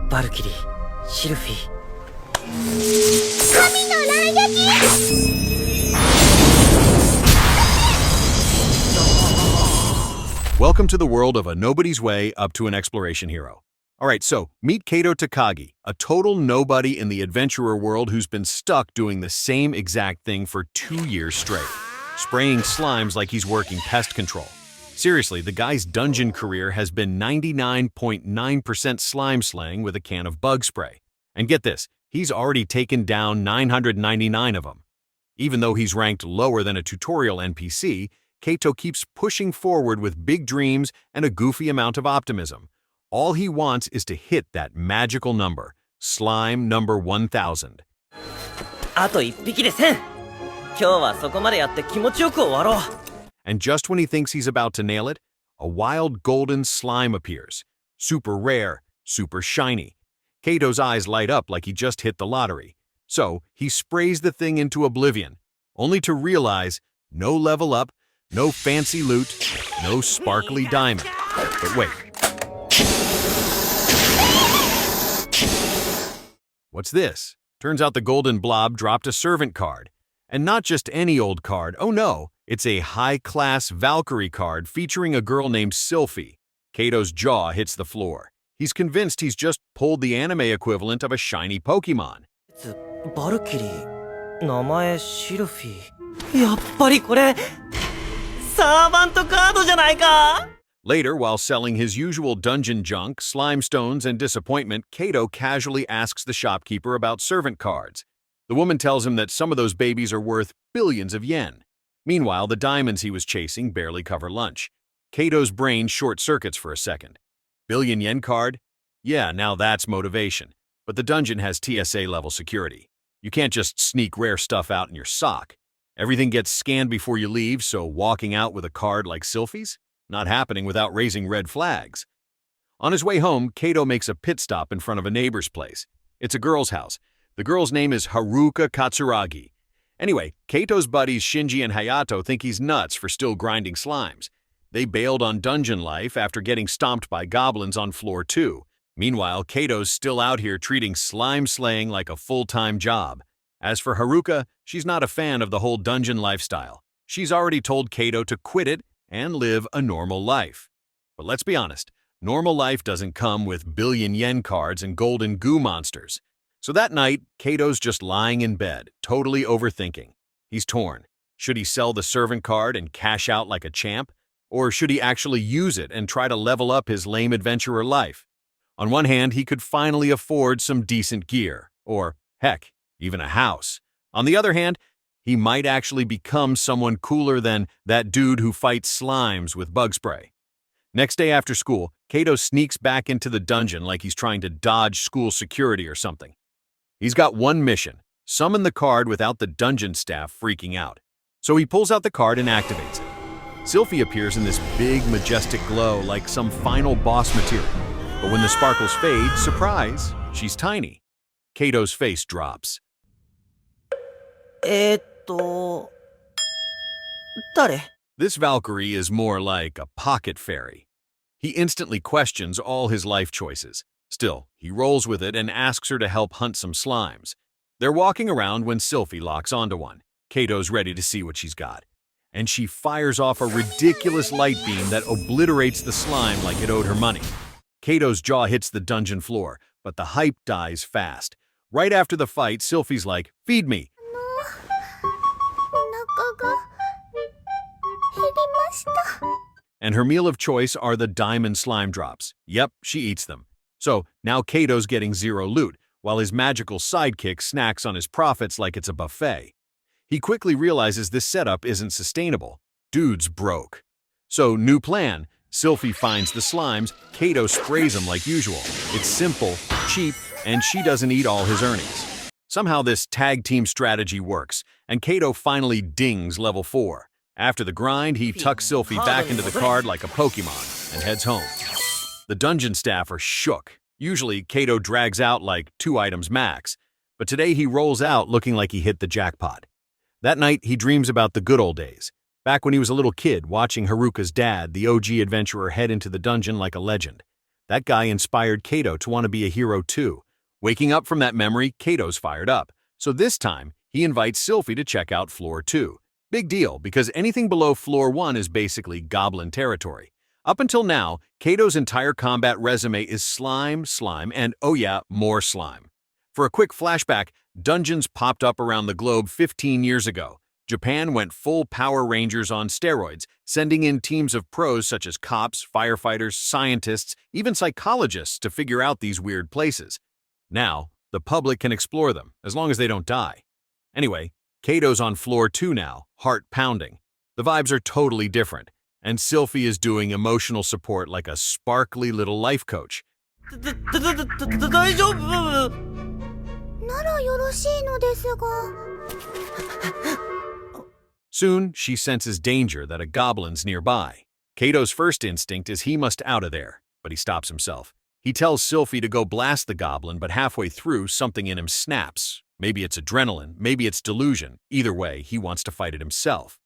バルキリー、シルフィー。神の雷撃！ Welcome to the world of a nobody's way up to an exploration hero. Alright, so meet Kaito Takagi, a total nobody in the adventurer world who's been stuck doing the same exact thing for 2 years straight, spraying slimes like he's working pest control. Seriously, the guy's dungeon career has been 99.9% slime slaying with a can of bug spray. And get this, he's already taken down 999 of them. Even though he's ranked lower than a tutorial NPC, Kaito keeps pushing forward with big dreams and a goofy amount of optimism. All he wants is to hit that magical number, slime number 1000. あと1匹で1000。今日はそこまでやって気持ちよく終わろう。 And just when he thinks he's about to nail it, a wild golden slime appears. Super rare, super shiny. Kaito's eyes light up like he just hit the lottery. So he sprays the thing into oblivion, only to realize no level up, no fancy loot, no sparkly diamond. But wait. What's this? Turns out the golden blob dropped a servant card. And not just any old card, oh no, it's a high-class Valkyrie card featuring a girl named Sylphie. Kaito's jaw hits the floor. He's convinced he's just pulled the anime equivalent of a shiny Pokemon. バルキリー、名前シルフィー。やっぱりこれ、サーバントカードじゃないか? Later, while selling his usual dungeon junk, slime stones, and disappointment, Kaito casually asks the shopkeeper about servant cards. The woman tells him that some of those babies are worth billions of yen. Meanwhile, the diamonds he was chasing barely cover lunch. Kaito's brain short-circuits for a second. Billion yen card? Yeah, now that's motivation. But the dungeon has TSA-level security. You can't just sneak rare stuff out in your sock. Everything gets scanned before you leave, so walking out with a card like Sylphie's? Not happening without raising red flags. On his way home, Kaito makes a pit stop in front of a neighbor's place. It's a girl's house. The girl's name is Haruka Katsuragi. Anyway, Kaito's buddies Shinji and Hayato think he's nuts for still grinding slimes. They bailed on dungeon life after getting stomped by goblins on floor 2. Meanwhile, Kaito's still out here treating slime slaying like a full-time job. As for Haruka, she's not a fan of the whole dungeon lifestyle. She's already told Kaito to quit it and live a normal life. But let's be honest, normal life doesn't come with billion yen cards and golden goo monsters. So that night, Kaito's just lying in bed, totally overthinking. He's torn. Should he sell the servant card and cash out like a champ? Or should he actually use it and try to level up his lame adventurer life? On one hand, he could finally afford some decent gear, or, heck, even a house. On the other hand, he might actually become someone cooler than that dude who fights slimes with bug spray. Next day after school, Kaito sneaks back into the dungeon like he's trying to dodge school security or something. He's got one mission: summon the card without the dungeon staff freaking out. So he pulls out the card and activates it. Sylphie appears in this big, majestic glow like some final boss material. But when the sparkles fade, surprise, she's tiny. Kaito's face drops. 誰? This Valkyrie is more like a pocket fairy. He instantly questions all his life choices. Still, he rolls with it and asks her to help hunt some slimes. They're walking around when Sylphie locks onto one. Kaito's ready to see what she's got. And she fires off a ridiculous light beam that obliterates the slime like it owed her money. Kaito's jaw hits the dungeon floor, but the hype dies fast. Right after the fight, Sylphie's like, "Feed me." お腹が減りました。 And her meal of choice are the diamond slime drops. Yep, she eats them. So now Kaito's getting zero loot, while his magical sidekick snacks on his profits like it's a buffet. He quickly realizes this setup isn't sustainable. Dude's broke. So, new plan. Sylphie finds the slimes, Kaito sprays them like usual. It's simple, cheap, and she doesn't eat all his earnings. Somehow this tag team strategy works, and Kaito finally dings level 4. After the grind, he tucks Sylphie back into the card like a Pokemon and heads home. The dungeon staff are shook. Usually, Kaito drags out like 2 items max, but today he rolls out looking like he hit the jackpot. That night, he dreams about the good old days. Back when he was a little kid, watching Haruka's dad, the OG adventurer, head into the dungeon like a legend. That guy inspired Kaito to want to be a hero too. Waking up from that memory, Kaito's fired up. So this time, he invites Sylphie to check out Floor 2. Big deal, because anything below Floor 1 is basically goblin territory. Up until now, Kaito's entire combat resume is slime, slime, and oh yeah, more slime. For a quick flashback, dungeons popped up around the globe 15 years ago. Japan went full Power Rangers on steroids, sending in teams of pros such as cops, firefighters, scientists, even psychologists to figure out these weird places. Now, the public can explore them, as long as they don't die. Anyway, Kaito's on Floor 2 now, heart pounding. The vibes are totally different, and Sylphie is doing emotional support like a sparkly little life coach. 大丈夫？ならよろしいのですが。Soon, she senses danger that a goblin's nearby. Kaito's first instinct is he must out of there, but he stops himself. He tells Sylphie to go blast the goblin, but halfway through, something in him snaps. Maybe it's adrenaline, maybe it's delusion. Either way, he wants to fight it himself.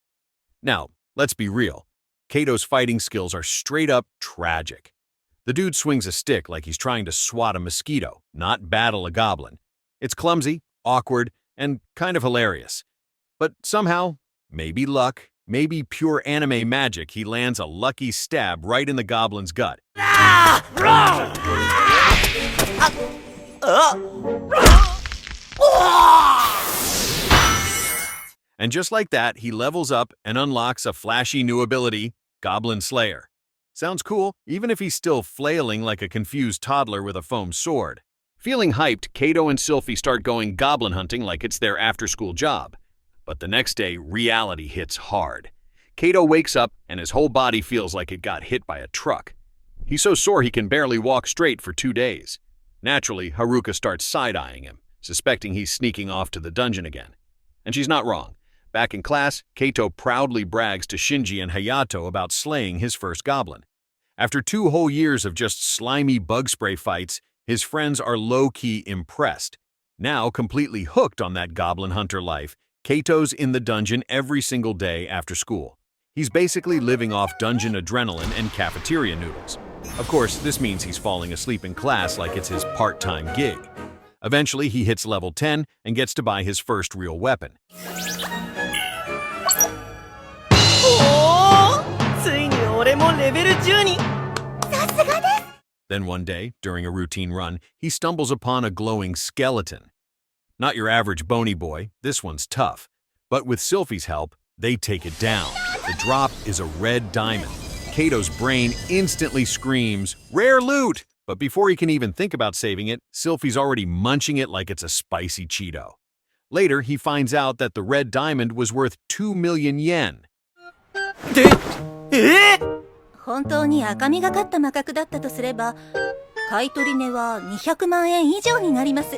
Now, let's be real. Kaito's fighting skills are straight up tragic. The dude swings a stick like he's trying to swat a mosquito, not battle a goblin. It's clumsy, awkward, and kind of hilarious. But somehow, maybe luck, maybe pure anime magic, he lands a lucky stab right in the goblin's gut. And just like that, he levels up and unlocks a flashy new ability, Goblin Slayer. Sounds cool, even if he's still flailing like a confused toddler with a foam sword. Feeling hyped, Kaito and Sylphie start going goblin hunting like it's their after-school job. But the next day, reality hits hard. Kaito wakes up and his whole body feels like it got hit by a truck. He's so sore he can barely walk straight for 2 days. Naturally, Haruka starts side-eyeing him, suspecting he's sneaking off to the dungeon again. And she's not wrong. Back in class, Kaito proudly brags to Shinji and Hayato about slaying his first goblin. After 2 whole years of just slimy bug spray fights, his friends are low-key impressed. Now completely hooked on that goblin hunter life, Kaito's in the dungeon every single day after school. He's basically living off dungeon adrenaline and cafeteria noodles. Of course, this means he's falling asleep in class like it's his part-time gig. Eventually, he hits level 10 and gets to buy his first real weapon. ついに俺もレベル10に。さすがです。 Then one day, during a routine run, he stumbles upon a glowing skeleton. Not your average bony boy, this one's tough. But with Sylphie's help, they take it down. The drop is a red diamond. Kaito's brain instantly screams, "Rare loot!" But before he can even think about saving it, Sylphie's already munching it like it's a spicy Cheeto. Later, he finds out that the red diamond was worth 2 million yen. 本当に赤みがかった魔角だったとすれば、買取値は200万円以上になります。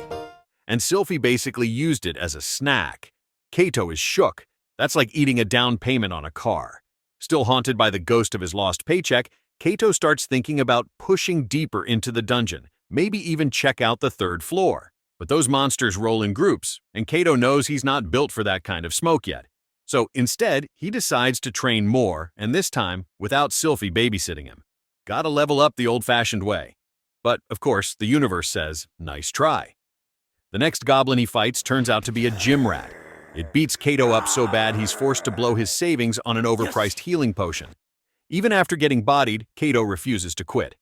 And Sylphie basically used it as a snack. Kaito is shook. That's like eating a down payment on a car. Still haunted by the ghost of his lost paycheck, Kaito starts thinking about pushing deeper into the dungeon, maybe even check out the 3rd floor. But those monsters roll in groups, and Kaito knows he's not built for that kind of smoke yet. So instead, he decides to train more, and this time, without Sylphie babysitting him. Gotta level up the old-fashioned way. But, of course, the universe says, nice try. The next goblin he fights turns out to be a gym rat. It beats Kaito up so bad he's forced to blow his savings on an overpriced healing potion. Even after getting bodied, Kaito refuses to quit.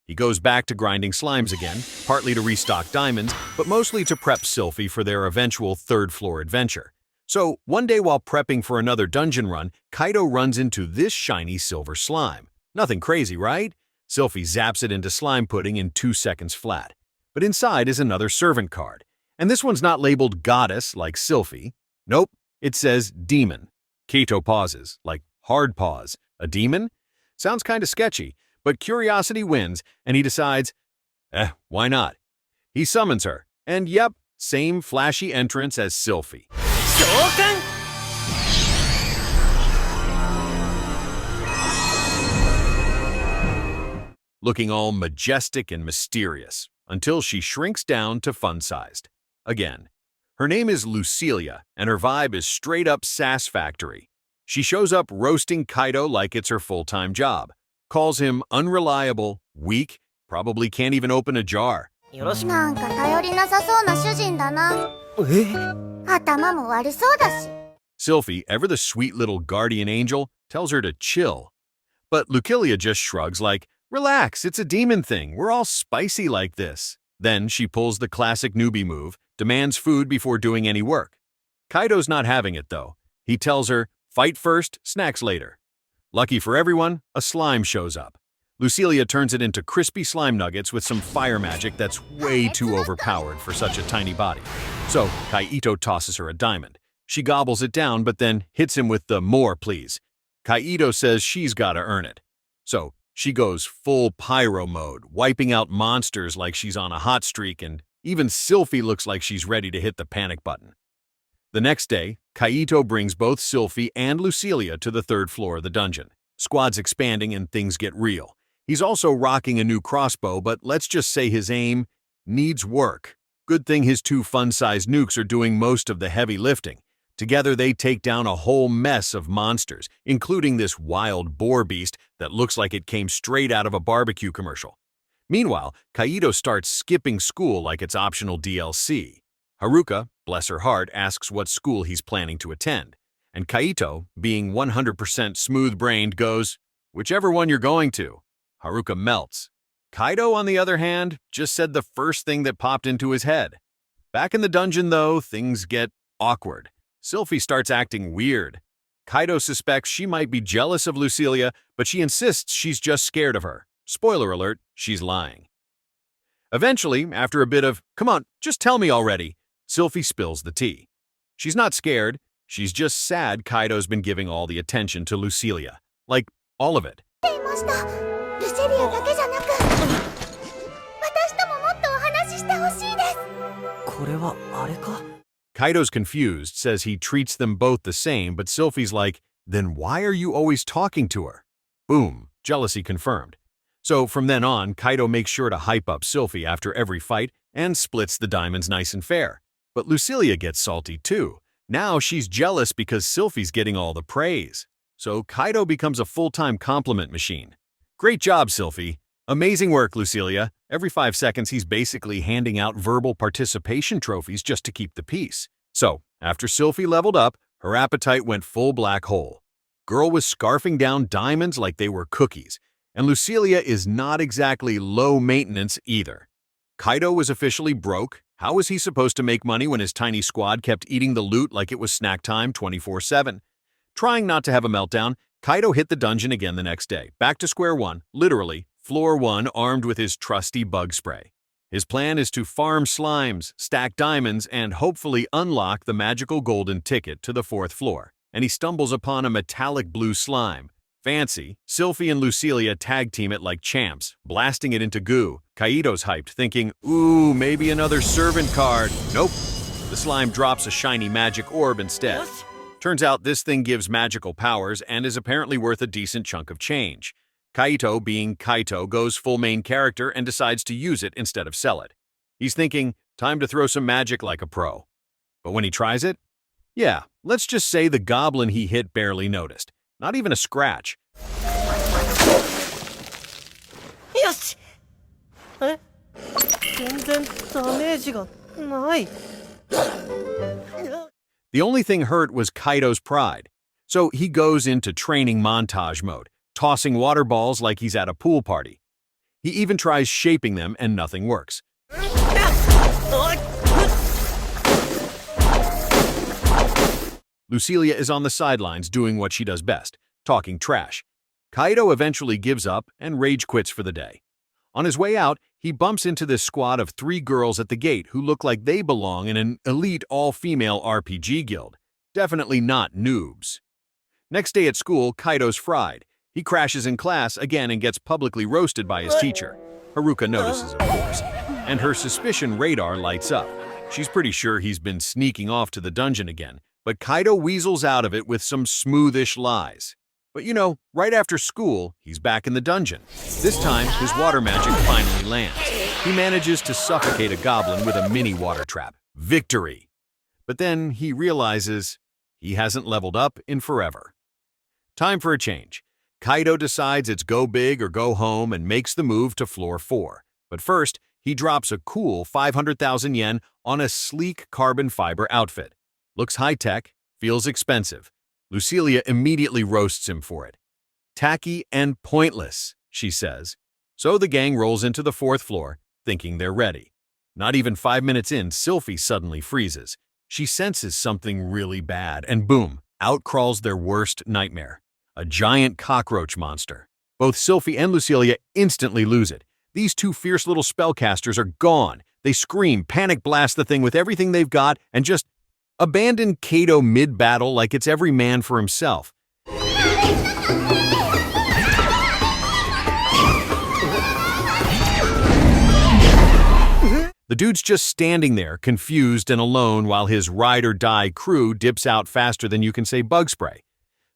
He goes back to grinding slimes again, partly to restock diamonds, but mostly to prep Sylphie for their eventual 3rd floor adventure. So, one day while prepping for another dungeon run, Kaito runs into this shiny silver slime. Nothing crazy, right? Sylphie zaps it into slime pudding in 2 seconds flat. But inside is another servant card. And this one's not labeled goddess like Sylphie. Nope, it says demon. Kaito pauses, like hard pause. A demon? Sounds kinda sketchy, but curiosity wins, and he decides, why not? He summons her, and yep, same flashy entrance as Sylphie. 召喚 Looking all majestic and mysterious, until she shrinks down to fun-sized. Again. Her name is Lucilia, and her vibe is straight-up sass factory. She shows up roasting Kaito like it's her full-time job, calls him unreliable, weak, Probably can't even open a jar. よろしく。なんか頼りなさそうな主人だな。頭も悪そうだし。 Sylphie, ever the sweet little guardian angel, tells her to chill. But Lucilia just shrugs like, relax, it's a demon thing, we're all spicy like this. Then she pulls the classic newbie move, demands food before doing any work. Kaito's not having it though. He tells her, fight first, snacks later. Lucky for everyone, a slime shows up. Lucilia turns it into crispy slime nuggets with some fire magic that's way too overpowered for such a tiny body. So, Kaito tosses her a diamond. She gobbles it down but then hits him with the more please. Kaito says she's gotta earn it. So, she goes full pyro mode, wiping out monsters like she's on a hot streak, and even Sylphie looks like she's ready to hit the panic button. The next day, Kaito brings both Sylphie and Lucilia to the 3rd floor of the dungeon. Squad's expanding and things get real. He's also rocking a new crossbow, but let's just say his aim needs work. Good thing his 2 fun-sized nukes are doing most of the heavy lifting. Together they take down a whole mess of monsters, including this wild boar beast that looks like it came straight out of a barbecue commercial. Meanwhile, Kaito starts skipping school like it's optional DLC. Haruka, bless her heart, asks what school he's planning to attend. And Kaito, being 100% smooth-brained, goes, whichever one you're going to. Haruka melts. Kaito, on the other hand, just said the first thing that popped into his head. Back in the dungeon, though, things get awkward. Sylphie starts acting weird. Kaito suspects she might be jealous of Lucilia, but she insists she's just scared of her. Spoiler alert, she's lying. Eventually, after a bit of, come on, just tell me already, Sylphie spills the tea. She's not scared, she's just sad Kaito's been giving all the attention to Lucilia. Like, all of it. ルセリアだけじゃなく、私とももっとお話ししてほしいです。これはあれか? Kaito's confused, says he treats them both the same, but Sylphie's like, then why are you always talking to her? Boom, jealousy confirmed. So from then on, Kaito makes sure to hype up Sylphie after every fight and splits the diamonds nice and fair. But Lucilia gets salty too. Now she's jealous because Sylphie's getting all the praise. So Kaito becomes a full-time compliment machine. Great job, Sylphie. Amazing work, Lucilia. Every 5 seconds, he's basically handing out verbal participation trophies just to keep the peace. So, after Sylphie leveled up, her appetite went full black hole. Girl was scarfing down diamonds like they were cookies, and Lucilia is not exactly low maintenance either. Kaito was officially broke. How was he supposed to make money when his tiny squad kept eating the loot like it was snack time 24/7? Trying not to have a meltdown, Kaito hit the dungeon again the next day, back to square one, literally, floor 1, armed with his trusty bug spray. His plan is to farm slimes, stack diamonds, and hopefully unlock the magical golden ticket to the 4th floor. And he stumbles upon a metallic blue slime. Fancy, Sylphie and Lucilia tag team it like champs, blasting it into goo. Kaito's hyped, thinking, ooh, maybe another servant card. Nope. The slime drops a shiny magic orb instead. Turns out this thing gives magical powers and is apparently worth a decent chunk of change. Kaito, being Kaito, goes full main character and decides to use it instead of sell it. He's thinking, time to throw some magic like a pro. But when he tries it, yeah, let's just say the goblin he hit barely noticed. Not even a scratch. よし! え? 全然ダメージがない。 The only thing hurt was Kaito's pride. So he goes into training montage mode, tossing water balls like he's at a pool party. He even tries shaping them and nothing works. Lucilia is on the sidelines doing what she does best, talking trash. Kaito eventually gives up and rage quits for the day. On his way out, he bumps into this squad of 3 girls at the gate who look like they belong in an elite all-female RPG guild. Definitely not noobs. Next day at school, Kaito's fried. He crashes in class again and gets publicly roasted by his teacher. Haruka notices, of course, and her suspicion radar lights up. She's pretty sure he's been sneaking off to the dungeon again, but Kaito weasels out of it with some smoothish lies. But you know, right after school, he's back in the dungeon. This time, his water magic finally lands. He manages to suffocate a goblin with a mini water trap. Victory! But then he realizes he hasn't leveled up in forever. Time for a change. Kaito decides it's go big or go home and makes the move to floor 4. But first, he drops a cool 500,000 yen on a sleek carbon fiber outfit. Looks high-tech, feels expensive. Lucilia immediately roasts him for it. Tacky and pointless, she says. So the gang rolls into the 4th floor, thinking they're ready. Not even 5 minutes in, Sylphie suddenly freezes. She senses something really bad, and boom, out crawls their worst nightmare. A giant cockroach monster. Both Sylphie and Lucilia instantly lose it. These two fierce little spellcasters are gone. They scream, panic blast the thing with everything they've got, and just abandon Kaito mid-battle like it's every man for himself. The dude's just standing there, confused and alone, while his ride-or-die crew dips out faster than you can say bug spray.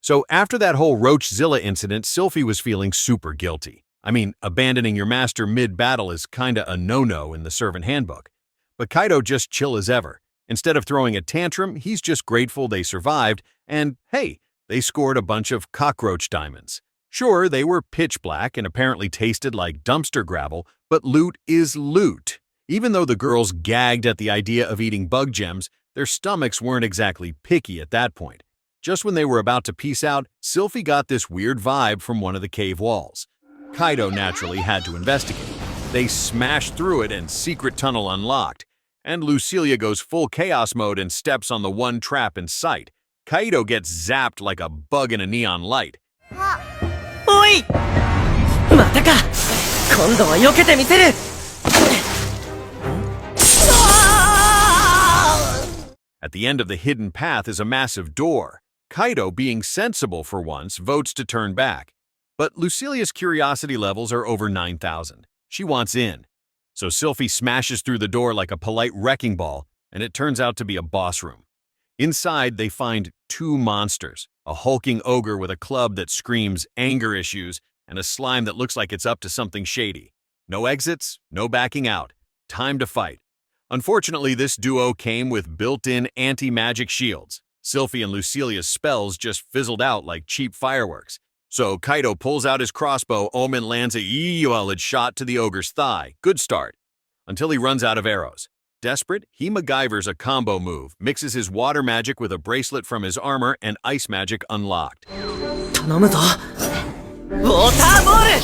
So after that whole Roachzilla incident, Sylphie was feeling super guilty. I mean, abandoning your master mid-battle is kinda a no-no in the servant handbook. But Kaito just chill as ever. Instead of throwing a tantrum, he's just grateful they survived, and hey, they scored a bunch of cockroach diamonds. Sure, they were pitch black and apparently tasted like dumpster gravel, but loot is loot. Even though the girls gagged at the idea of eating bug gems, their stomachs weren't exactly picky at that point. Just when they were about to peace out, Sylphie got this weird vibe from one of the cave walls. Kaito naturally had to investigate. They smashed through it and secret tunnel unlocked. And Lucilia goes full chaos mode and steps on the one trap in sight. Kaito gets zapped like a bug in a neon light. おいまたか今度は避けてみせる At the end of the hidden path is a massive door. Kaito, being sensible for once, votes to turn back. But Lucilia's curiosity levels are over 9,000. She wants in. So Sylphie smashes through the door like a polite wrecking ball, and it turns out to be a boss room. Inside, they find two monsters, a hulking ogre with a club that screams anger issues, and a slime that looks like it's up to something shady. No exits, no backing out. Time to fight. Unfortunately, this duo came with built-in anti-magic shields. Sylphie and Lucilia's spells just fizzled out like cheap fireworks. So Kaito pulls out his crossbow, Omen lands a yee-yee shot to the ogre's thigh. Good start. Until he runs out of arrows. Desperate, he MacGyvers a combo move, mixes his water magic with a bracelet from his armor, and ice magic unlocked. 頼むぞウォーターボール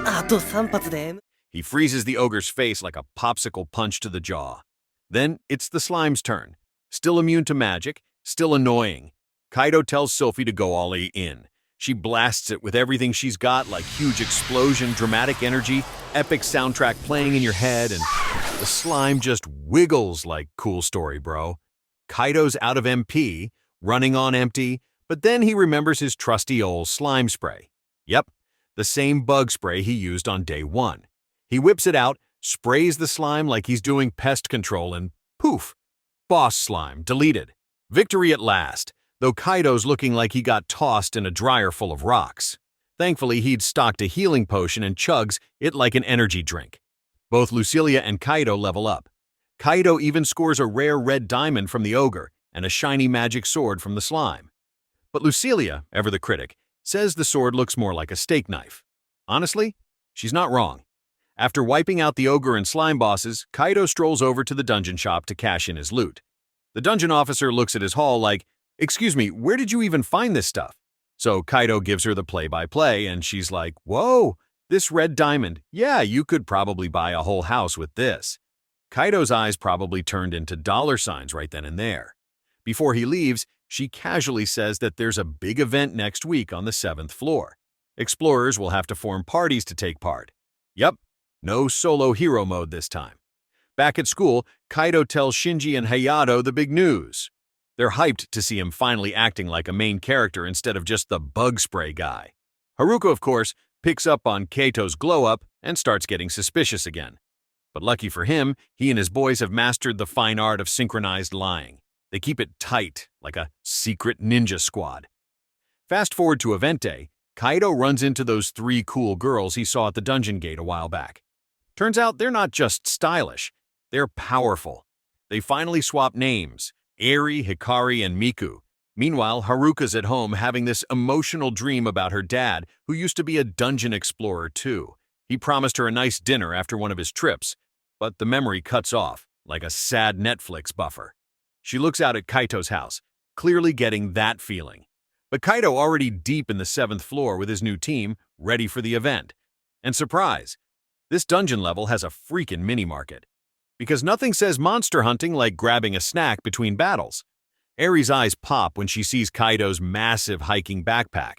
あと3発で He freezes the ogre's face like a popsicle punch to the jaw. Then it's the slime's turn. Still immune to magic, still annoying. Kaito tells Sylphie to go all in. She blasts it with everything she's got, like huge explosion, dramatic energy, epic soundtrack playing in your head, and the slime just wiggles like cool story, bro. Kaito's out of MP, running on empty, but then he remembers his trusty old slime spray. Yep, the same bug spray he used on day 1. He whips it out, sprays the slime like he's doing pest control, and poof, boss slime deleted. Victory at last, though Kaito's looking like he got tossed in a dryer full of rocks. Thankfully, he'd stocked a healing potion and chugs it like an energy drink. Both Lucilia and Kaito level up. Kaito even scores a rare red diamond from the ogre and a shiny magic sword from the slime. But Lucilia, ever the critic, says the sword looks more like a steak knife. Honestly, she's not wrong. After wiping out the ogre and slime bosses, Kaito strolls over to the dungeon shop to cash in his loot. The dungeon officer looks at his haul like, "Excuse me, where did you even find this stuff?" So Kaito gives her the play-by-play, and she's like, "Whoa, this red diamond. Yeah, you could probably buy a whole house with this." Kaito's eyes probably turned into dollar signs right then and there. Before he leaves, she casually says that there's a big event next week on the 7th floor. Explorers will have to form parties to take part. Yup, no solo hero mode this time. Back at school, Kaito tells Shinji and Hayato the big news. They're hyped to see him finally acting like a main character instead of just the bug spray guy. Haruka, of course, picks up on Kaito's glow-up and starts getting suspicious again. But lucky for him, he and his boys have mastered the fine art of synchronized lying. They keep it tight, like a secret ninja squad. Fast forward to event day, Kaito runs into those 3 cool girls he saw at the dungeon gate a while back. Turns out they're not just stylish, they're powerful. They finally swap names, Eri, Hikari, and Miku. Meanwhile, Haruka's at home having this emotional dream about her dad, who used to be a dungeon explorer too. He promised her a nice dinner after one of his trips, but the memory cuts off, like a sad Netflix buffer. She looks out at Kaito's house, clearly getting that feeling. But Kaito already deep in the 7th floor with his new team, ready for the event. And surprise, this dungeon level has a freaking mini-market. Because nothing says monster hunting like grabbing a snack between battles. Eri's eyes pop when she sees Kaito's massive hiking backpack.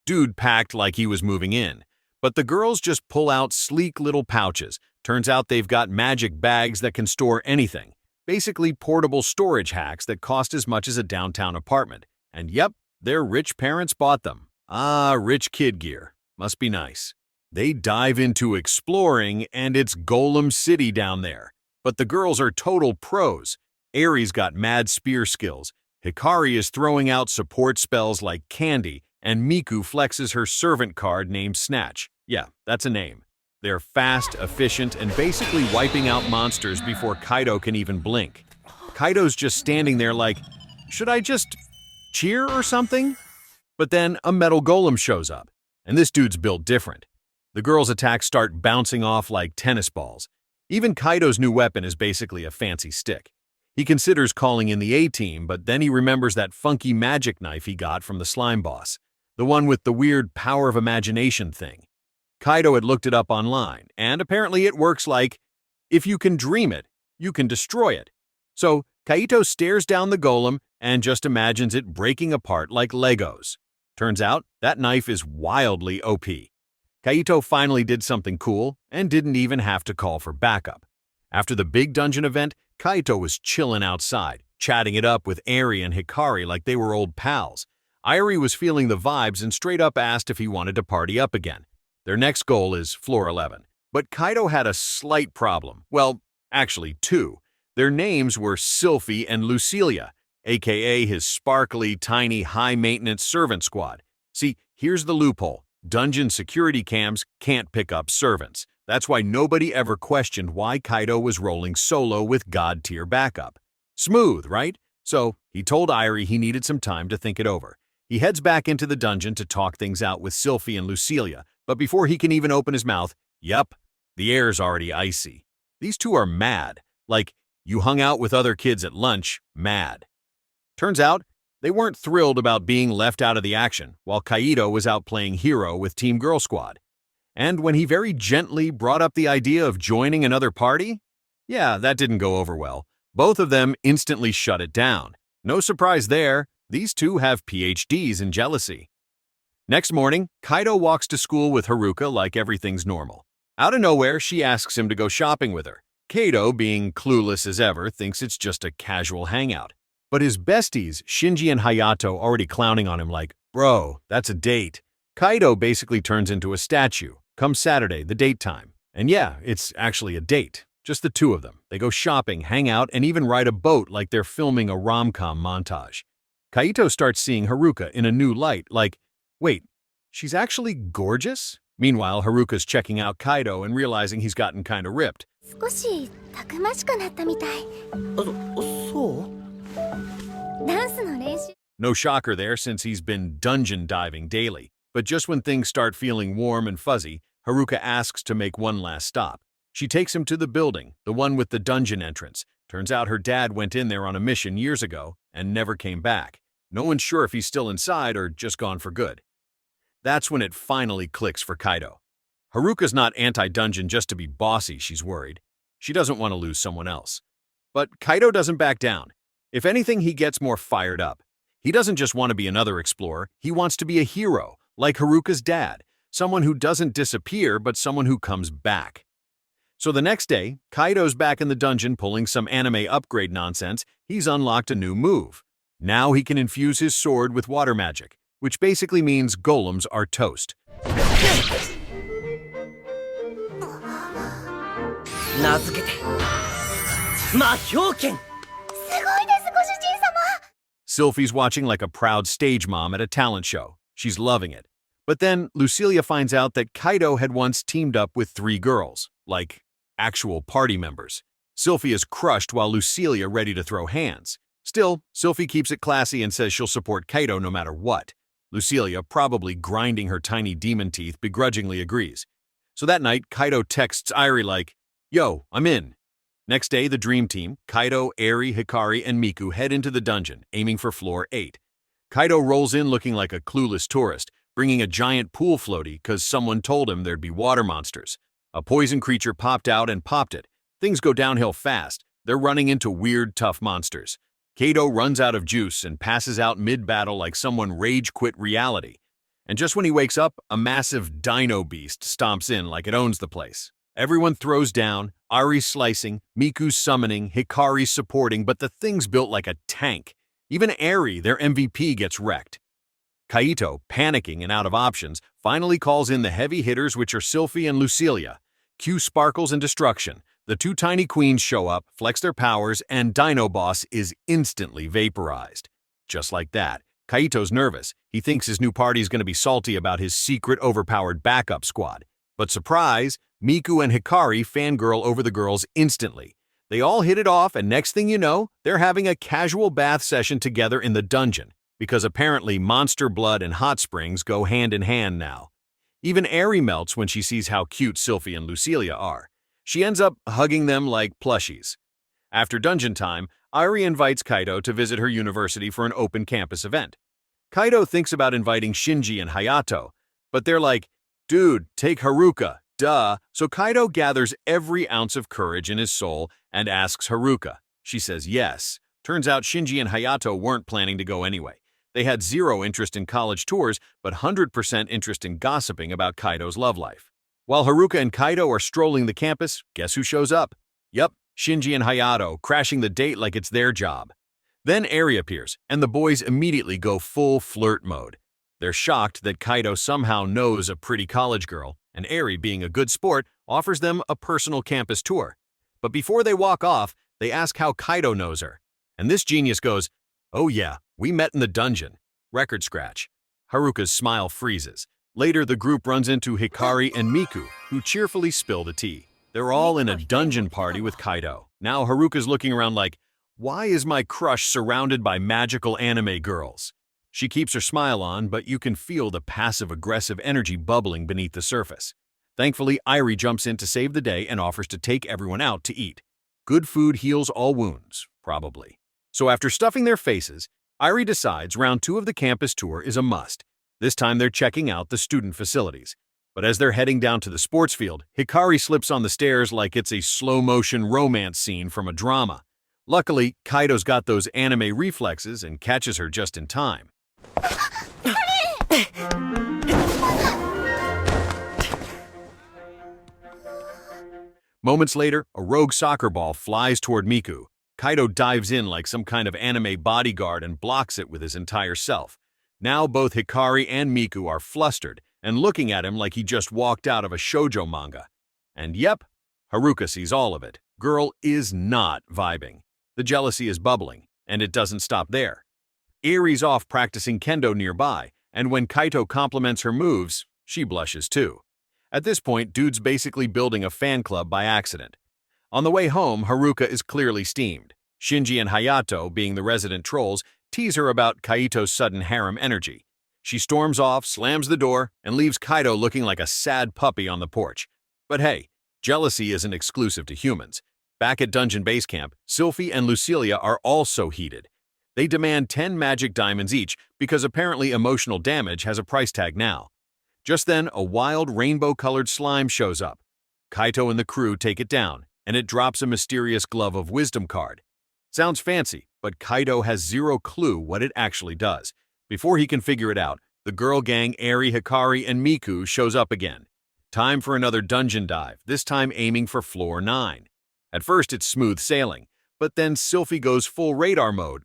Dude packed like he was moving in. But the girls just pull out sleek little pouches. Turns out they've got magic bags that can store anything. Basically portable storage hacks that cost as much as a downtown apartment. And yep, their rich parents bought them. Ah, rich kid gear. Must be nice. They dive into exploring, and it's Golem City down there. But the girls are total pros. Eri's got mad spear skills. Hikari is throwing out support spells like candy, and Miku flexes her servant card named Snatch. Yeah, that's a name. They're fast, efficient, and basically wiping out monsters before Kaito can even blink. Kaito's just standing there like, should I just cheer or something? But then a metal golem shows up, and this dude's built different. The girls' attacks start bouncing off like tennis balls. Even Kaito's new weapon is basically a fancy stick. He considers calling in the A-team, but then he remembers that funky magic knife he got from the slime boss, the one with the weird power of imagination thing. Kaito had looked it up online, and apparently it works like, if you can dream it, you can destroy it. So Kaito stares down the golem and just imagines it breaking apart like Legos. Turns out that knife is wildly OP. Kaito finally did something cool and didn't even have to call for backup. After the big dungeon event, Kaito was chilling outside, chatting it up with Eri and Hikari like they were old pals. Eri was feeling the vibes and straight up asked if he wanted to party up again. Their next goal is floor 11. But Kaito had a slight problem. Well, actually two. Their names were Sylphie and Lucilia, aka his sparkly, tiny, high-maintenance servant squad. See, here's the loophole. Dungeon security cams can't pick up servants. That's why nobody ever questioned why Kaito was rolling solo with god-tier backup. Smooth, right? So he told Eri he needed some time to think it over. He heads back into the dungeon to talk things out with Sylphie and Lucilia, but before he can even open his mouth, yep, the air's already icy. These two are mad. Like, you hung out with other kids at lunch, mad. Turns out, they weren't thrilled about being left out of the action, while Kaito was out playing hero with Team Girl Squad. And when he very gently brought up the idea of joining another party, yeah, that didn't go over well. Both of them instantly shut it down. No surprise there, these two have PhDs in jealousy. Next morning, Kaito walks to school with Haruka like everything's normal. Out of nowhere, she asks him to go shopping with her. Kaito, being clueless as ever, thinks it's just a casual hangout. But his besties, Shinji and Hayato, already clowning on him like, bro, that's a date. Kaito basically turns into a statue. Come Saturday, the date time. And yeah, it's actually a date. Just the two of them. They go shopping, hang out, and even ride a boat like they're filming a rom-com montage. Kaito starts seeing Haruka in a new light, like, wait, she's actually gorgeous? Meanwhile, Haruka's checking out Kaito and realizing he's gotten kinda ripped. 少したくましくなったみたい。そう？ダンスの練習。 No shocker there since he's been dungeon diving daily. But just when things start feeling warm and fuzzy, Haruka asks to make one last stop. She takes him to the building, the one with the dungeon entrance. Turns out her dad went in there on a mission years ago and never came back. No one's sure if he's still inside or just gone for good. That's when it finally clicks for Kaito. Haruka's not anti-dungeon just to be bossy, she's worried. She doesn't want to lose someone else. But Kaito doesn't back down. If anything, he gets more fired up. He doesn't just want to be another explorer, he wants to be a hero, like Haruka's dad, someone who doesn't disappear, but someone who comes back. So the next day, Kaito's back in the dungeon pulling some anime upgrade nonsense. He's unlocked a new move. Now he can infuse his sword with water magic, which basically means golems are toast. 名付けて魔表剣。すごいです、ご主人様。 Sylphie's watching like a proud stage mom at a talent show. She's loving it. But then Lucilia finds out that Kaito had once teamed up with 3 girls, like actual party members. Sylphie is crushed while Lucilia ready to throw hands. Still, Sylphie keeps it classy and says she'll support Kaito no matter what. Lucilia, probably grinding her tiny demon teeth, begrudgingly agrees. So that night, Kaito texts Airi like, "Yo, I'm in." Next day, the dream team, Kaito, Eri, Hikari, and Miku head into the dungeon, aiming for floor 8. Kaito rolls in looking like a clueless tourist, bringing a giant pool floaty because someone told him there'd be water monsters. A poison creature popped out and popped it. Things go downhill fast. They're running into weird, tough monsters. Kaito runs out of juice and passes out mid-battle like someone rage-quit reality. And just when he wakes up, a massive dino beast stomps in like it owns the place. Everyone throws down, Ari slicing, Miku summoning, Hikari supporting, but the thing's built like a tank. Even Eri, their MVP, gets wrecked. Kaito, panicking and out of options, finally calls in the heavy hitters, which are Sylphie and Lucilia. Cue Sparkles and Destruction. The two tiny queens show up, flex their powers, and Dino Boss is instantly vaporized. Just like that, Kaito's nervous. He thinks his new party's going to be salty about his secret overpowered backup squad. But surprise, Miku and Hikari fangirl over the girls instantly. They all hit it off, and next thing you know, they're having a casual bath session together in the dungeon, because apparently monster blood and hot springs go hand in hand now. Even Eri melts when she sees how cute Sylphie and Lucilia are. She ends up hugging them like plushies. After dungeon time, Airi invites Kaito to visit her university for an open campus event. Kaito thinks about inviting Shinji and Hayato, but they're like, "Dude, take Haruka, duh." So Kaito gathers every ounce of courage in his soul and asks Haruka. She says yes. Turns out Shinji and Hayato weren't planning to go anyway. They had zero interest in college tours, but 100% interest in gossiping about Kaito's love life. While Haruka and Kaito are strolling the campus, guess who shows up? Yup, Shinji and Hayato, crashing the date like it's their job. Then Eri appears, and the boys immediately go full flirt mode. They're shocked that Kaito somehow knows a pretty college girl, and Eri, being a good sport, offers them a personal campus tour. But before they walk off, they ask how Kaito knows her. And this genius goes, "Oh yeah, we met in the dungeon." Record scratch. Haruka's smile freezes. Later, the group runs into Hikari and Miku, who cheerfully spill the tea. They're all in a dungeon party with Kaito. Now Haruka's looking around like, why is my crush surrounded by magical anime girls? She keeps her smile on, but you can feel the passive-aggressive energy bubbling beneath the surface. Thankfully, Airi jumps in to save the day and offers to take everyone out to eat. Good food heals all wounds, probably. So after stuffing their faces, Airi decides round 2 of the campus tour is a must. This time they're checking out the student facilities. But as they're heading down to the sports field, Hikari slips on the stairs like it's a slow-motion romance scene from a drama. Luckily, Kaito's got those anime reflexes and catches her just in time. Moments later, a rogue soccer ball flies toward Miku. Kaito dives in like some kind of anime bodyguard and blocks it with his entire self. Now both Hikari and Miku are flustered and looking at him like he just walked out of a shoujo manga. And yep, Haruka sees all of it. Girl is not vibing. The jealousy is bubbling, and it doesn't stop there. Eri's off practicing kendo nearby, and when Kaito compliments her moves, she blushes too. At this point, dude's basically building a fan club by accident. On the way home, Haruka is clearly steamed. Shinji and Hayato, being the resident trolls, tease her about Kaito's sudden harem energy. She storms off, slams the door, and leaves Kaito looking like a sad puppy on the porch. But hey, jealousy isn't exclusive to humans. Back at Dungeon Base Camp, Sylphie and Lucilia are also heated. They demand 10 magic diamonds each because apparently emotional damage has a price tag now. Just then, a wild rainbow-colored slime shows up. Kaito and the crew take it down, and it drops a mysterious Glove of Wisdom card. Sounds fancy, but Kaito has zero clue what it actually does. Before he can figure it out, the girl gang Eri, Hikari, and Miku shows up again. Time for another dungeon dive, this time aiming for floor 9. At first, it's smooth sailing, but then Sylphie goes full radar mode,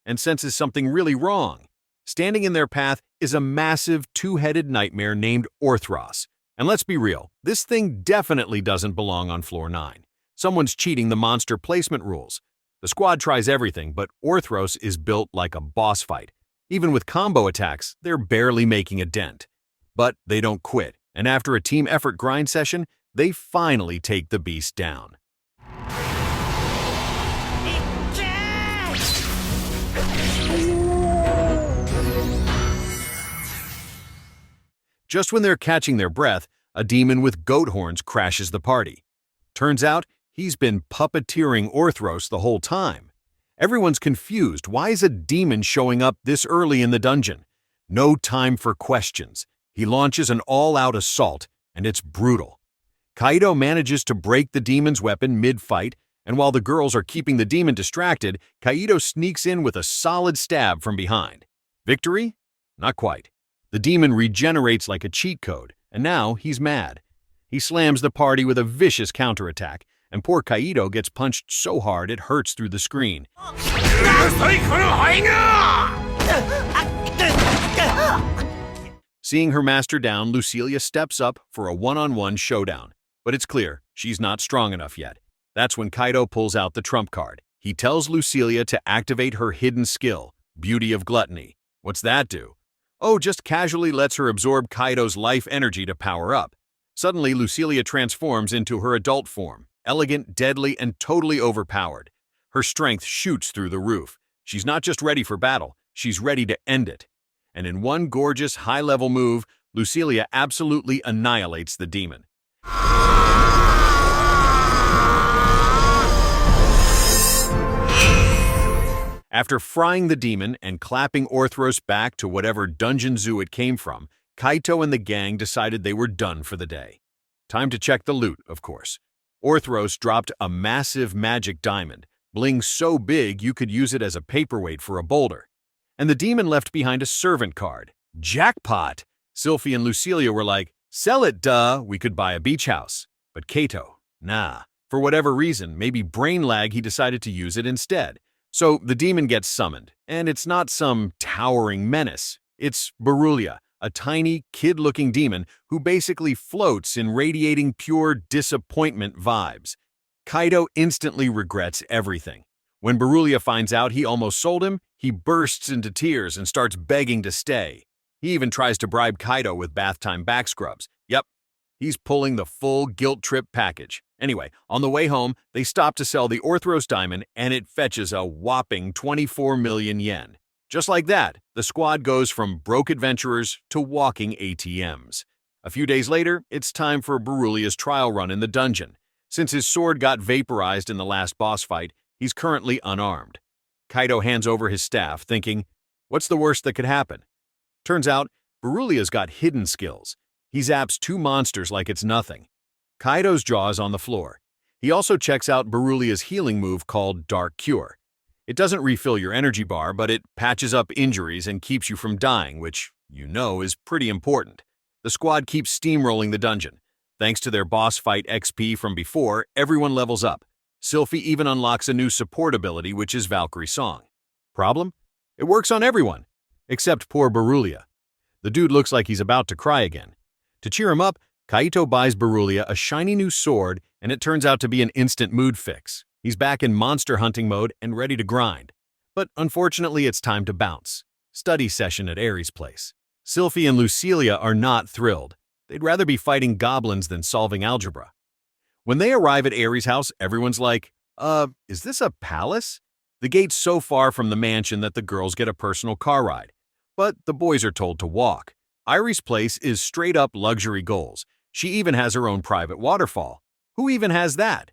and senses something really wrong. Standing in their path is a massive two-headed nightmare named Orthros. And let's be real, this thing definitely doesn't belong on floor 9. Someone's cheating the monster placement rules. The squad tries everything, but Orthros is built like a boss fight. Even with combo attacks, they're barely making a dent. But they don't quit, and after a team effort grind session, they finally take the beast down. Just when they're catching their breath, a demon with goat horns crashes the party. Turns out, he's been puppeteering Orthros the whole time. Everyone's confused. Why is a demon showing up this early in the dungeon? No time for questions. He launches an all-out assault, and it's brutal. Kaito manages to break the demon's weapon mid-fight, and while the girls are keeping the demon distracted, Kaito sneaks in with a solid stab from behind. Victory? Not quite. The demon regenerates like a cheat code, and now he's mad. He slams the party with a vicious counterattack, and poor Kaito gets punched so hard it hurts through the screen. Seeing her master down, Lucilia steps up for a one-on-one showdown. But it's clear, she's not strong enough yet. That's when Kaito pulls out the trump card. He tells Lucilia to activate her hidden skill, Beauty of Gluttony. What's that do? Oh, just casually lets her absorb Kaito's life energy to power up. Suddenly, Lucilia transforms into her adult form, elegant, deadly, and totally overpowered. Her strength shoots through the roof. She's not just ready for battle, she's ready to end it. And in one gorgeous, high-level move, Lucilia absolutely annihilates the demon. After frying the demon and clapping Orthros back to whatever dungeon zoo it came from, Kaito and the gang decided they were done for the day. Time to check the loot, of course. Orthros dropped a massive magic diamond, bling so big you could use it as a paperweight for a boulder. And the demon left behind a servant card. Jackpot! Sylphie and Lucilia were like, sell it, duh, we could buy a beach house. But Kaito, nah. For whatever reason, maybe brain lag, he decided to use it instead. So the demon gets summoned, and it's not some towering menace. It's Berulia, a tiny, kid-looking demon who basically floats in radiating pure disappointment vibes. Kaito instantly regrets everything. When Berulia finds out he almost sold him, he bursts into tears and starts begging to stay. He even tries to bribe Kaito with bath time back scrubs. Yep, he's pulling the full guilt trip package. Anyway, on the way home, they stop to sell the Orthros diamond, and it fetches a whopping 24 million yen. Just like that, the squad goes from broke adventurers to walking ATMs. A few days later, it's time for Berulia's trial run in the dungeon. Since his sword got vaporized in the last boss fight, he's currently unarmed. Kaito hands over his staff, thinking, what's the worst that could happen? Turns out, Berulia's got hidden skills. He zaps 2 monsters like it's nothing. Kaito's jaw is on the floor. He also checks out Berulia's healing move called Dark Cure. It doesn't refill your energy bar, but it patches up injuries and keeps you from dying, which, you know, is pretty important. The squad keeps steamrolling the dungeon. Thanks to their boss fight XP from before, everyone levels up. Sylphie even unlocks a new support ability, which is Valkyrie Song. Problem? It works on everyone, except poor Berulia. The dude looks like he's about to cry again. To cheer him up, Kaito buys Berulia a shiny new sword, and it turns out to be an instant mood fix. He's back in monster hunting mode and ready to grind. But unfortunately, it's time to bounce. Study session at Aries' place. Sylphie and Lucilia are not thrilled. They'd rather be fighting goblins than solving algebra. When they arrive at Aries' house, everyone's like, is this a palace? The gate's so far from the mansion that the girls get a personal car ride. But the boys are told to walk. Aries' place is straight-up luxury goals. She even has her own private waterfall. Who even has that?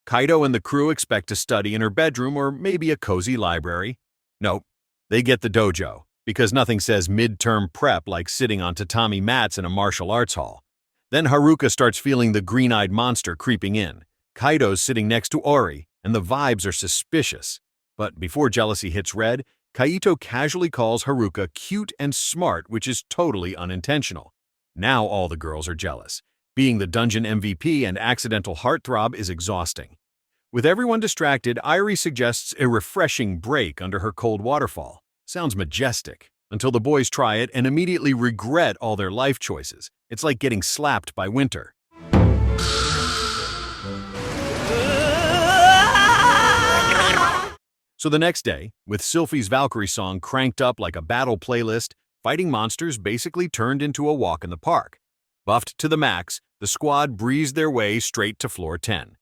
Kaito and the crew expect to study in her bedroom or maybe a cozy library. Nope, they get the dojo, because nothing says midterm prep like sitting on tatami mats in a martial arts hall. Then Haruka starts feeling the green-eyed monster creeping in. Kaito's sitting next to Ori, and the vibes are suspicious. But before jealousy hits red, Kaito casually calls Haruka cute and smart, which is totally unintentional. Now all the girls are jealous. Being the dungeon MVP and accidental heartthrob is exhausting. With everyone distracted, Irie suggests a refreshing break under her cold waterfall. Sounds majestic, until the boys try it and immediately regret all their life choices. It's like getting slapped by winter. So the next day, with Sylphie's Valkyrie Song cranked up like a battle playlist, fighting monsters basically turned into a walk in the park. Buffed to the max, the squad breezed their way straight to floor 10.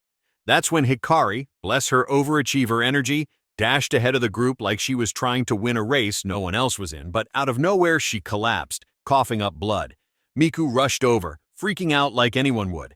That's when Hikari, bless her overachiever energy, dashed ahead of the group like she was trying to win a race no one else was in, but out of nowhere she collapsed, coughing up blood. Miku rushed over, freaking out like anyone would.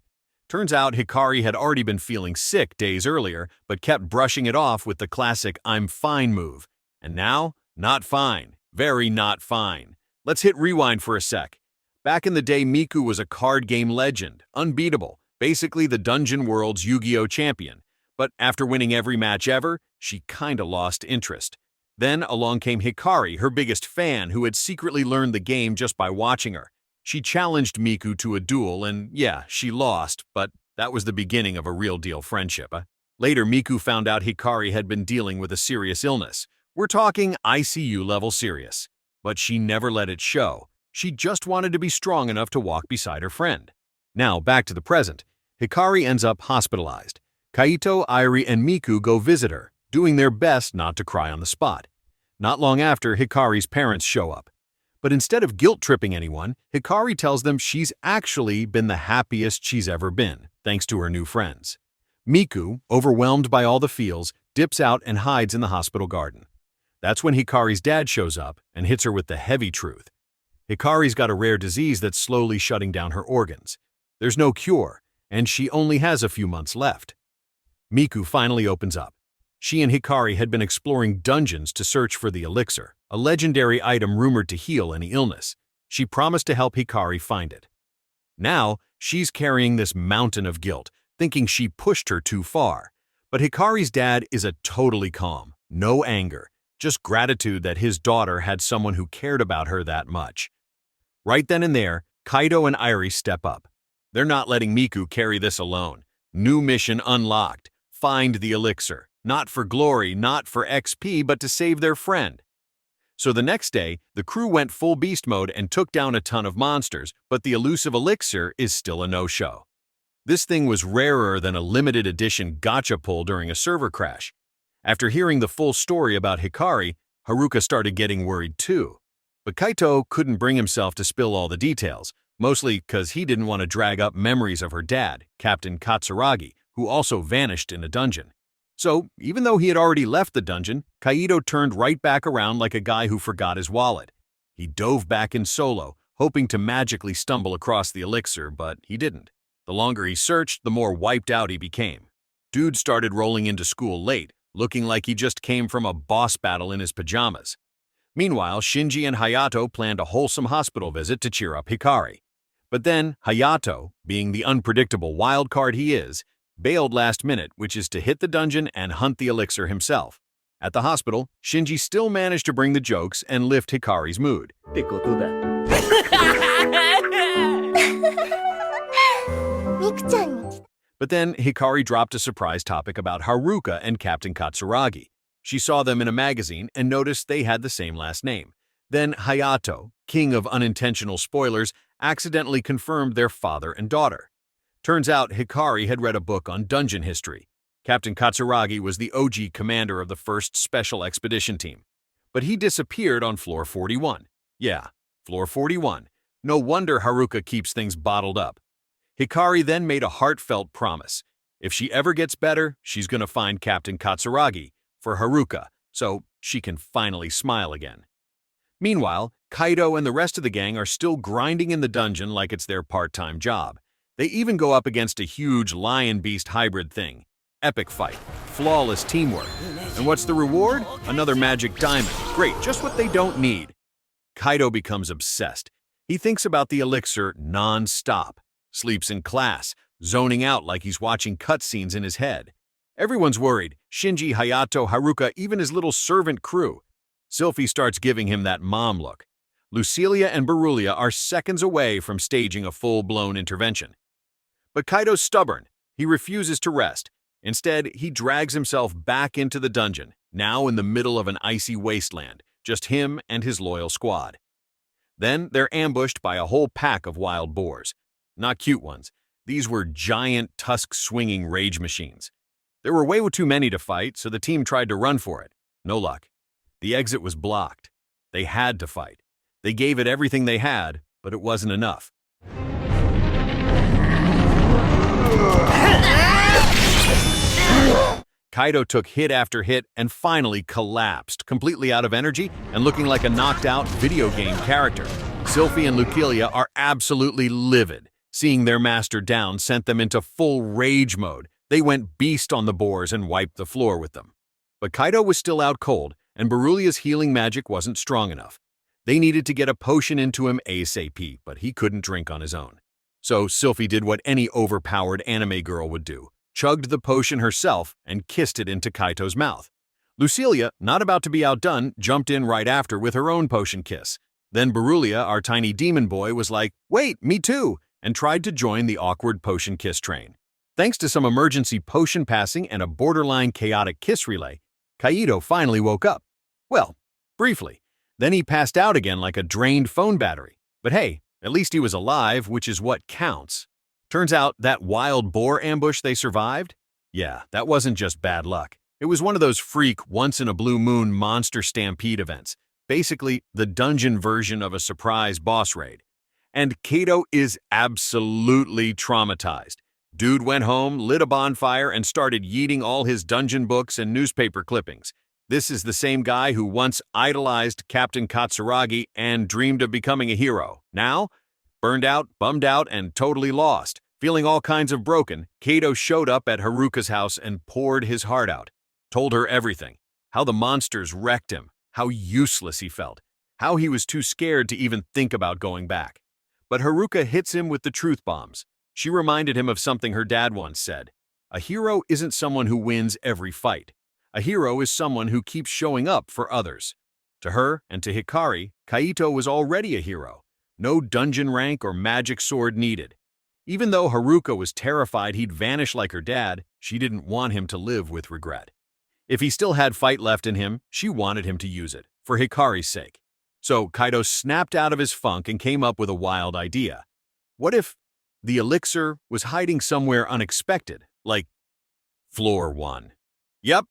Turns out Hikari had already been feeling sick days earlier, but kept brushing it off with the classic "I'm fine" move. And now, not fine. Very not fine. Let's hit rewind for a sec. Back in the day, Miku was a card game legend, unbeatable, basically the Dungeon World's Yu-Gi-Oh! Champion. But after winning every match ever, she kinda lost interest. Then along came Hikari, her biggest fan, who had secretly learned the game just by watching her. She challenged Miku to a duel, and yeah, she lost, but that was the beginning of a real-deal friendship. Later, Miku found out Hikari had been dealing with a serious illness. We're talking ICU-level serious. But she never let it show. She just wanted to be strong enough to walk beside her friend. Now, back to the present. Hikari ends up hospitalized. Kaito, Airi, and Miku go visit her, doing their best not to cry on the spot. Not long after, Hikari's parents show up. But instead of guilt-tripping anyone, Hikari tells them she's actually been the happiest she's ever been, thanks to her new friends. Miku, overwhelmed by all the feels, dips out and hides in the hospital garden. That's when Hikari's dad shows up and hits her with the heavy truth. Hikari's got a rare disease that's slowly shutting down her organs. There's no cure, and she only has a few months left. Miku finally opens up. She and Hikari had been exploring dungeons to search for the elixir, a legendary item rumored to heal any illness. She promised to help Hikari find it. Now, she's carrying this mountain of guilt, thinking she pushed her too far. But Hikari's dad is totally calm, no anger, just gratitude that his daughter had someone who cared about her that much. Right then and there, Kaito and Airi step up. They're not letting Miku carry this alone. New mission unlocked. Find the elixir. Not for glory, not for XP, but to save their friend. So the next day, the crew went full beast mode and took down a ton of monsters, but the elusive elixir is still a no-show. This thing was rarer than a limited edition gacha pull during a server crash. After hearing the full story about Hikari, Haruka started getting worried too. But Kaito couldn't bring himself to spill all the details, mostly because he didn't want to drag up memories of her dad, Captain Katsuragi, who also vanished in a dungeon. So, even though he had already left the dungeon, Kaito turned right back around like a guy who forgot his wallet. He dove back in solo, hoping to magically stumble across the elixir, but he didn't. The longer he searched, the more wiped out he became. Dude started rolling into school late, looking like he just came from a boss battle in his pajamas. Meanwhile, Shinji and Hayato planned a wholesome hospital visit to cheer up Hikari. But then, Hayato, being the unpredictable wild card he is, bailed last minute, which is to hit the dungeon and hunt the elixir himself. At the hospital, Shinji still managed to bring the jokes and lift Hikari's mood. ミクちゃんに But then Hikari dropped a surprise topic about Haruka and Captain Katsuragi. She saw them in a magazine and noticed they had the same last name. Then Hayato, king of unintentional spoilers, accidentally confirmed their father and daughter. Turns out Hikari had read a book on dungeon history. Captain Katsuragi was the OG commander of the 1st Special Expedition Team. But he disappeared on floor 41. Yeah, floor 41. No wonder Haruka keeps things bottled up. Hikari then made a heartfelt promise. If she ever gets better, she's gonna find Captain Katsuragi for Haruka, so she can finally smile again. Meanwhile, Kaito and the rest of the gang are still grinding in the dungeon like it's their part-time job. They even go up against a huge lion-beast hybrid thing. Epic fight, flawless teamwork. And what's the reward? Another magic diamond. Great, just what they don't need. Kaito becomes obsessed. He thinks about the elixir non-stop. Sleeps in class, zoning out like he's watching cutscenes in his head. Everyone's worried. Shinji, Hayato, Haruka, even his little servant crew. Sylphie starts giving him that mom look. Lucilia and Berulia are seconds away from staging a full-blown intervention. But Kaito's stubborn. He refuses to rest. Instead, he drags himself back into the dungeon, now in the middle of an icy wasteland, just him and his loyal squad. Then they're ambushed by a whole pack of wild boars. Not cute ones. These were giant, tusk-swinging rage machines. There were way too many to fight, so the team tried to run for it. No luck. The exit was blocked. They had to fight. They gave it everything they had, but it wasn't enough. Kaito took hit after hit and finally collapsed, completely out of energy and looking like a knocked-out video game character. Sylphie and Lucilia are absolutely livid. Seeing their master down sent them into full rage mode. They went beast on the boars and wiped the floor with them. But Kaito was still out cold, and Berulia's healing magic wasn't strong enough. They needed to get a potion into him ASAP, but he couldn't drink on his own. So Sylphie did what any overpowered anime girl would do, chugged the potion herself and kissed it into Kaito's mouth. Lucilia, not about to be outdone, jumped in right after with her own potion kiss. Then Berulia, our tiny demon boy, was like, "Wait, me too," and tried to join the awkward potion kiss train. Thanks to some emergency potion passing and a borderline chaotic kiss relay, Kaito finally woke up. Well, briefly. Then he passed out again like a drained phone battery. But hey, at least he was alive, which is what counts. Turns out that wild boar ambush they survived? Yeah, that wasn't just bad luck. It was one of those freak, once-in-a-blue-moon monster stampede events. Basically, the dungeon version of a surprise boss raid. And Kaito is absolutely traumatized. Dude went home, lit a bonfire, and started yeeting all his dungeon books and newspaper clippings. This is the same guy who once idolized Captain Katsuragi and dreamed of becoming a hero. Now, burned out, bummed out, and totally lost. Feeling all kinds of broken, Kaito showed up at Haruka's house and poured his heart out. Told her everything. How the monsters wrecked him. How useless he felt. How he was too scared to even think about going back. But Haruka hits him with the truth bombs. She reminded him of something her dad once said. A hero isn't someone who wins every fight. A hero is someone who keeps showing up for others. To her and to Hikari, Kaito was already a hero. No dungeon rank or magic sword needed. Even though Haruka was terrified he'd vanish like her dad, she didn't want him to live with regret. If he still had fight left in him, she wanted him to use it, for Hikari's sake. So Kaito snapped out of his funk and came up with a wild idea. What if the elixir was hiding somewhere unexpected, like floor 1? Yep.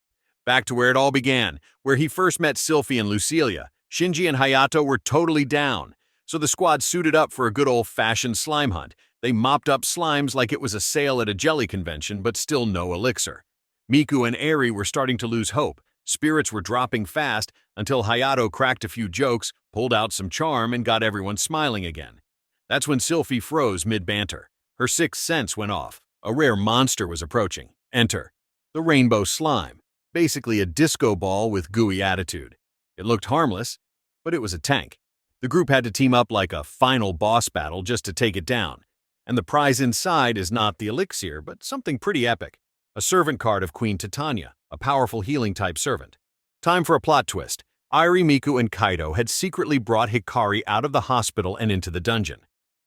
Back to where it all began, where he first met Sylphie and Lucilia. Shinji and Hayato were totally down, so the squad suited up for a good old-fashioned slime hunt. They mopped up slimes like it was a sale at a jelly convention, but still no elixir. Miku and Eri were starting to lose hope. Spirits were dropping fast until Hayato cracked a few jokes, pulled out some charm, and got everyone smiling again. That's when Sylphie froze mid-banter. Her sixth sense went off. A rare monster was approaching. Enter the rainbow slime. Basically a disco ball with gooey attitude. It looked harmless, but it was a tank. The group had to team up like a final boss battle just to take it down. And the prize inside is not the elixir, but something pretty epic. A servant card of Queen Titania, a powerful healing-type servant. Time for a plot twist. Eri, Miku, and Kaito had secretly brought Hikari out of the hospital and into the dungeon.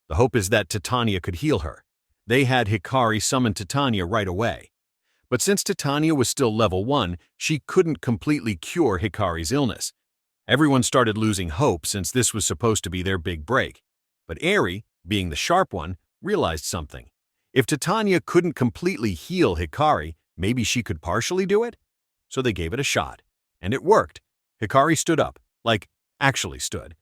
The hope is that Titania could heal her. They had Hikari summon Titania right away. But since Titania was still level 1, she couldn't completely cure Hikari's illness. Everyone started losing hope since this was supposed to be their big break. But Eri, being the sharp one, realized something. If Titania couldn't completely heal Hikari, maybe she could partially do it? So they gave it a shot. And it worked. Hikari stood up, like, actually stood.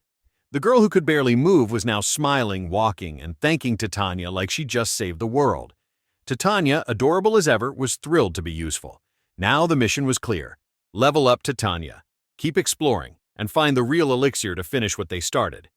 The girl who could barely move was now smiling, walking, and thanking Titania like she just saved the world. Titania, adorable as ever, was thrilled to be useful. Now the mission was clear. Level up Titania. Keep exploring, and find the real elixir to finish what they started.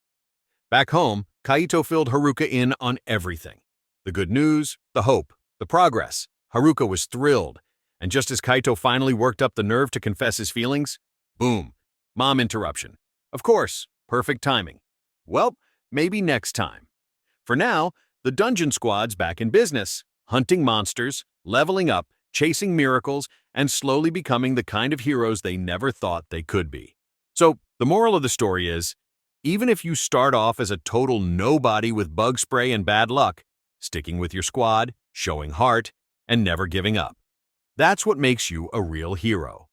Back home, Kaito filled Haruka in on everything. The good news, the hope, the progress. Haruka was thrilled. And just as Kaito finally worked up the nerve to confess his feelings, boom, mom interruption. Of course, perfect timing. Well, maybe next time. For now, the dungeon squad's back in business. Hunting monsters, leveling up, chasing miracles, and slowly becoming the kind of heroes they never thought they could be. So, the moral of the story is, even if you start off as a total nobody with bug spray and bad luck, sticking with your squad, showing heart, and never giving up. That's what makes you a real hero.